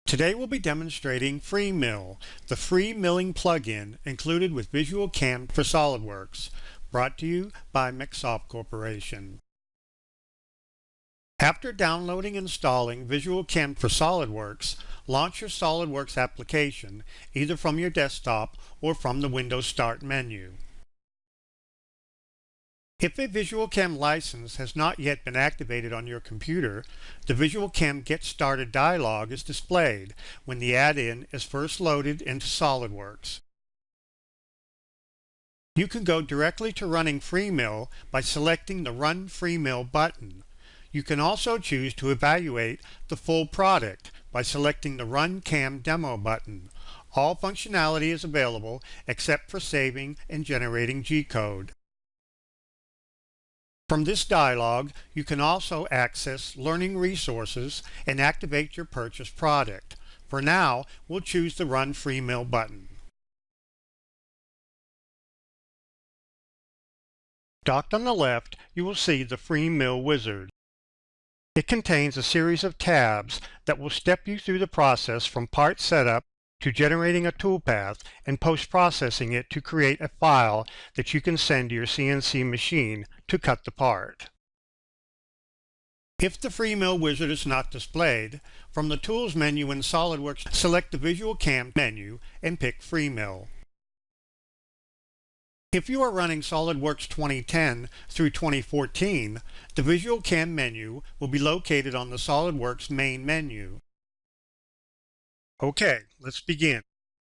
Today we'll be demonstrating FreeMILL, the free milling plugin included with Visual CAM for SOLIDWORKS, brought to you by MecSoft Corporation. After downloading and installing Visual CAM for SOLIDWORKS, launch your SOLIDWORKS application either from your desktop or from the Windows Start menu. If a Visual CAM license has not yet been activated on your computer, the Visual CAM Get Started dialog is displayed when the add-in is first loaded into SOLIDWORKS. You can go directly to running FreeMILL by selecting the Run FreeMILL button. You can also choose to evaluate the full product by selecting the Run CAM Demo button. All functionality is available except for saving and generating G-code. From this dialog, you can also access learning resources and activate your purchased product. For now, we'll choose the Run FreeMILL button. Docked on the left, you will see the FreeMILL Wizard. It contains a series of tabs that will step you through the process from part setup to generating a toolpath and post-processing it to create a file that you can send to your CNC machine to cut the part. If the FreeMILL Wizard is not displayed, from the Tools menu in SOLIDWORKS, select the Visual CAM menu and pick FreeMILL. If you are running SOLIDWORKS 2010 through 2014, the Visual CAM menu will be located on the SOLIDWORKS main menu. Okay, let's begin.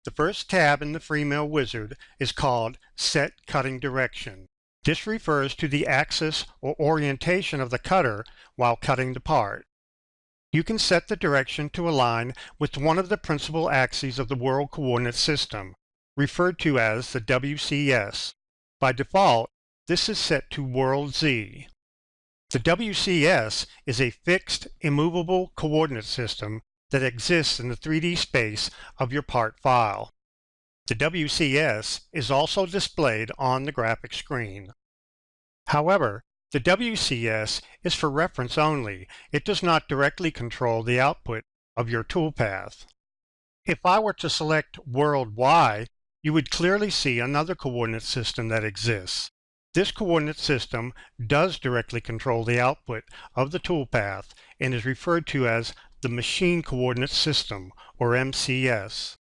The first tab in the FreeMILL Wizard is called Set Cutting Direction. This refers to the axis or orientation of the cutter while cutting the part. You can set the direction to align with one of the principal axes of the World Coordinate System, referred to as the WCS. By default, this is set to World Z. The WCS is a fixed, immovable coordinate system that exists in the 3D space of your part file. The WCS is also displayed on the graphic screen. However, the WCS is for reference only. It does not directly control the output of your toolpath. If I were to select World Y, you would clearly see another coordinate system that exists. This coordinate system does directly control the output of the toolpath and is referred to as the Machine Coordinate System, or MCS.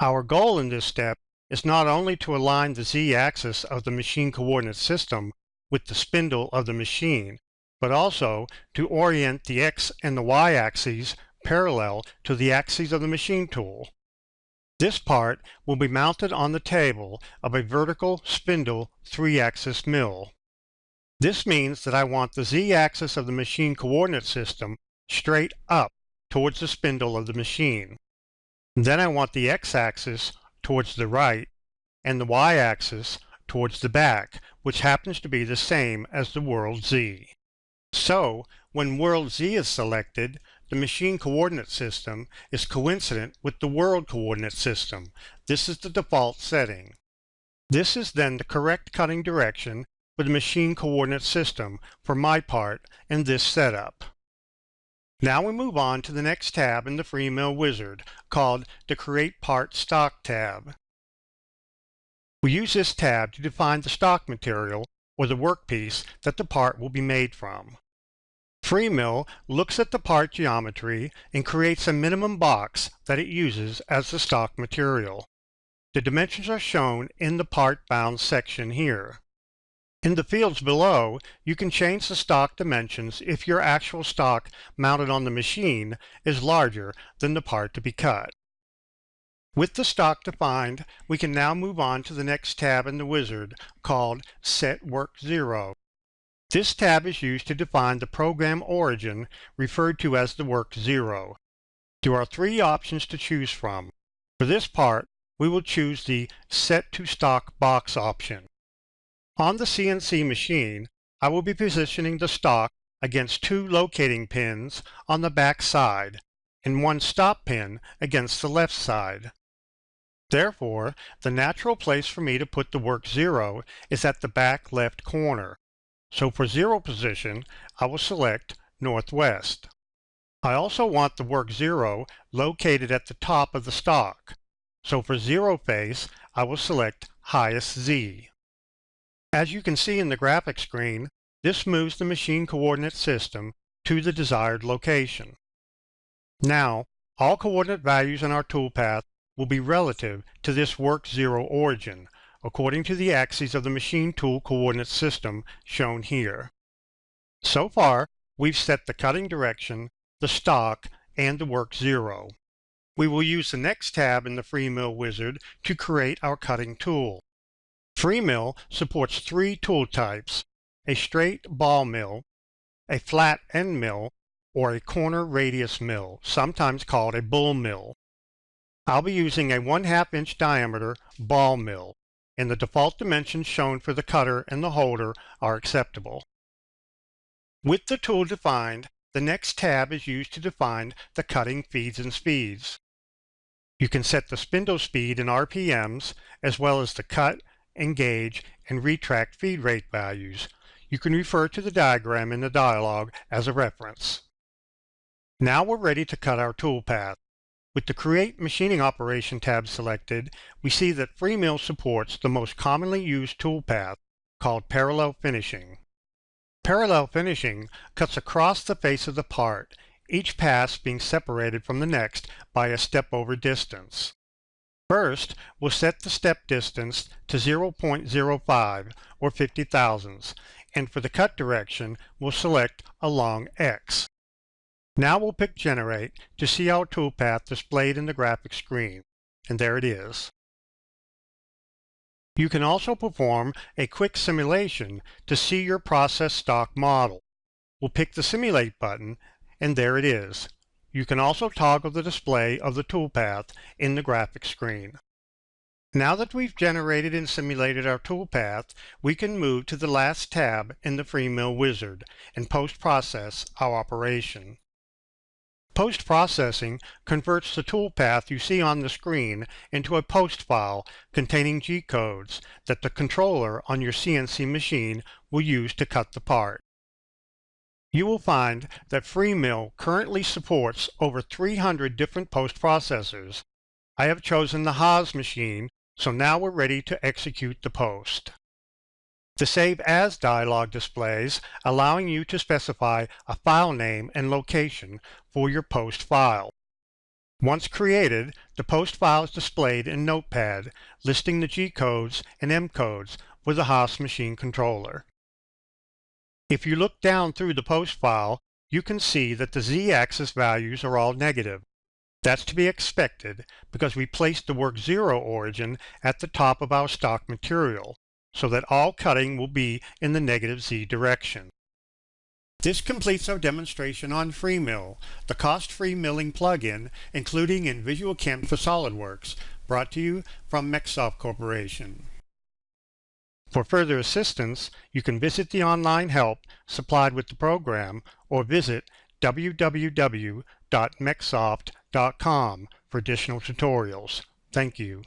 Our goal in this step is not only to align the Z-axis of the Machine Coordinate System with the spindle of the machine, but also to orient the X and the Y axes parallel to the axes of the machine tool. This part will be mounted on the table of a vertical spindle 3-axis mill. This means that I want the Z-axis of the Machine Coordinate System straight up towards the spindle of the machine. Then I want the X-axis towards the right and the Y-axis towards the back, which happens to be the same as the World Z. So, when World Z is selected, the Machine Coordinate System is coincident with the World Coordinate System. This is the default setting. This is then the correct cutting direction for the Machine Coordinate System for my part in this setup. Now we move on to the next tab in the FreeMILL Wizard, called the Create Part Stock tab. We use this tab to define the stock material, or the workpiece, that the part will be made from. FreeMILL looks at the part geometry and creates a minimum box that it uses as the stock material. The dimensions are shown in the Part Bounds section here. In the fields below, you can change the stock dimensions if your actual stock mounted on the machine is larger than the part to be cut. With the stock defined, we can now move on to the next tab in the wizard, called Set Work 0. This tab is used to define the program origin, referred to as the Work 0. There are 3 options to choose from. For this part, we will choose the Set to Stock Box option. On the CNC machine, I will be positioning the stock against 2 locating pins on the back side and 1 stop pin against the left side. Therefore, the natural place for me to put the Work 0 is at the back left corner. So for 0 position, I will select Northwest. I also want the work 0 located at the top of the stock. So for 0 face, I will select highest Z. As you can see in the graphic screen, this moves the machine coordinate system to the desired location. Now, all coordinate values in our toolpath will be relative to this work 0 origin, according to the axes of the machine tool coordinate system shown here. So far, we've set the cutting direction, the stock, and the work 0. We will use the next tab in the FreeMILL Wizard to create our cutting tool. FreeMILL supports 3 tool types: a straight ball mill, a flat end mill, or a corner radius mill, sometimes called a bull mill. I'll be using a 1/2 inch diameter ball mill, and the default dimensions shown for the cutter and the holder are acceptable. With the tool defined, the next tab is used to define the cutting feeds and speeds. You can set the spindle speed in RPMs, as well as the cut, engage, and retract feed rate values. You can refer to the diagram in the dialog as a reference. Now we're ready to cut our toolpath. With the Create Machining Operation tab selected, we see that FreeMILL supports the most commonly used toolpath, called parallel finishing. Parallel finishing cuts across the face of the part, each pass being separated from the next by a step-over distance. First, we'll set the step distance to 0.05 or 50 thousandths, and for the cut direction, we'll select a long X. Now we'll pick Generate to see our toolpath displayed in the graphic screen, and there it is. You can also perform a quick simulation to see your process stock model. We'll pick the Simulate button, and there it is. You can also toggle the display of the toolpath in the graphic screen. Now that we've generated and simulated our toolpath, we can move to the last tab in the FreeMILL Wizard and post-process our operation. Post-processing converts the toolpath you see on the screen into a post file containing G-codes that the controller on your CNC machine will use to cut the part. You will find that FreeMILL currently supports over 300 different post-processors. I have chosen the Haas machine, so now we're ready to execute the post. The Save As dialog displays, allowing you to specify a file name and location for your post file. Once created, the post file is displayed in Notepad, listing the G-codes and M-codes for the Haas machine controller. If you look down through the post file, you can see that the Z-axis values are all negative. That's to be expected because we placed the work 0 origin at the top of our stock material, so that all cutting will be in the negative Z direction. This completes our demonstration on FreeMILL, the cost-free milling plugin, including in Visual Chem for SOLIDWORKS, brought to you from MecSoft Corporation. For further assistance, you can visit the online help supplied with the program or visit www.mecsoft.com for additional tutorials. Thank you.